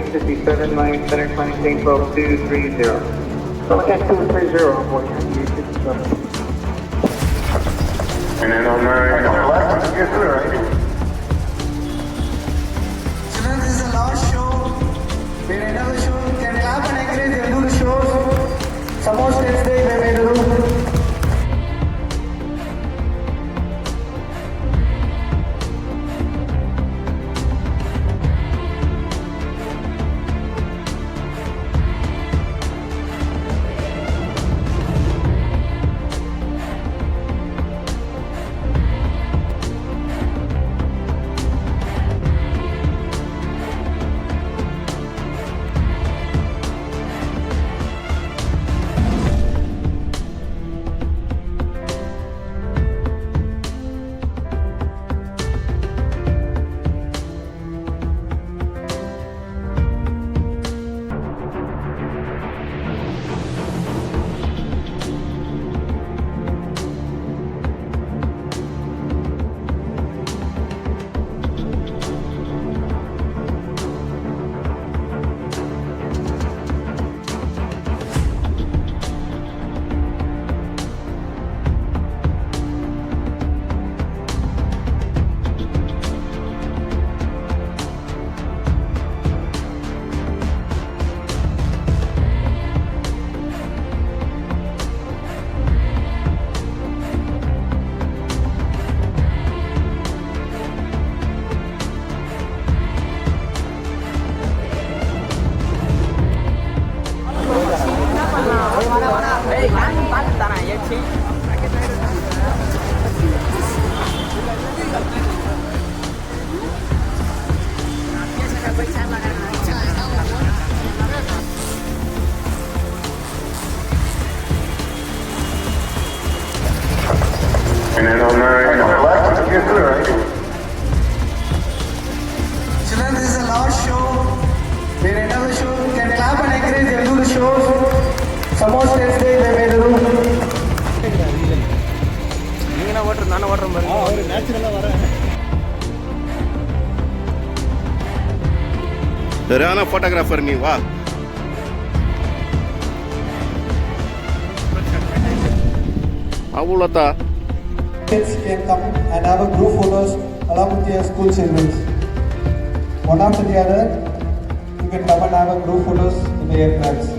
857 line center climbing tank 12230. Contact 230 on board 857. And then on the left, you're through, right? Children, this is the last show. We end up the show. Can clap and encourage them to do the show. Some more steps they may do. And then on the left, you're through, right? Children, this is the last show. We end up the show. Can clap and encourage them to do the show. Some more steps they may do. சரியான photographer நீ வா. அவ்வளோதான். Kids can come and have a group photos along with your school children. One after the other, you can come and have a group photos in the aircrafts.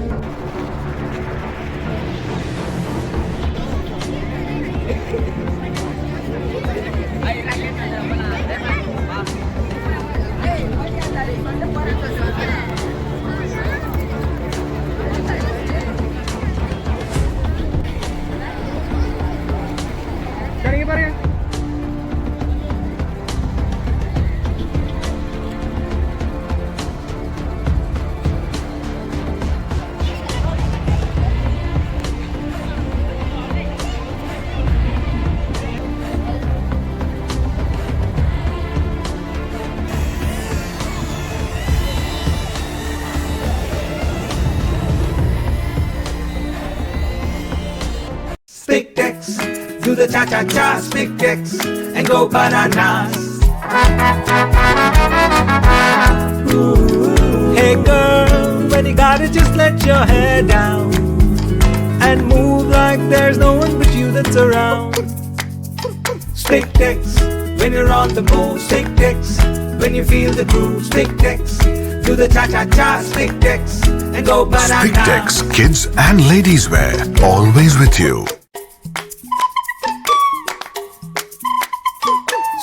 Stick decks, do the cha-cha-cha, stick decks, and go bananas. Ooh. Hey girl, when you got it, just let your hair down and move like there's no one but you that's around. Stick decks, when you're on the move, stick decks, when you feel the groove, stick decks, do the cha-cha-cha, stick decks, and go bananas. Stick decks, kids and ladies wear, always with you.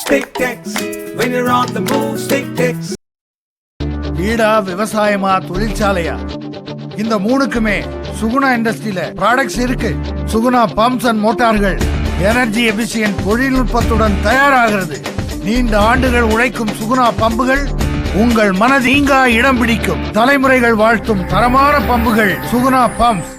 Stick decks, when you're on the move, stick decks. வீடா விவசாயமா தொழிற்சாலையா இந்த மூணுக்குமே சுகுணா இண்டஸ்ட்ரியில products இருக்கு. Suguna pumps and மோட்டார்கள் energy efficient தொழில்நுட்பத்துடன் தயாராகிறது. நீண்ட ஆண்டுகள் உழைக்கும் சுகுணா பம்புகள் உங்கள் மனதீங்கா இடம் பிடிக்கும். தலைமுறைகள் வாழ்த்தும் தரமான பம்புகள் சுகுணா பம்ப்ஸ்.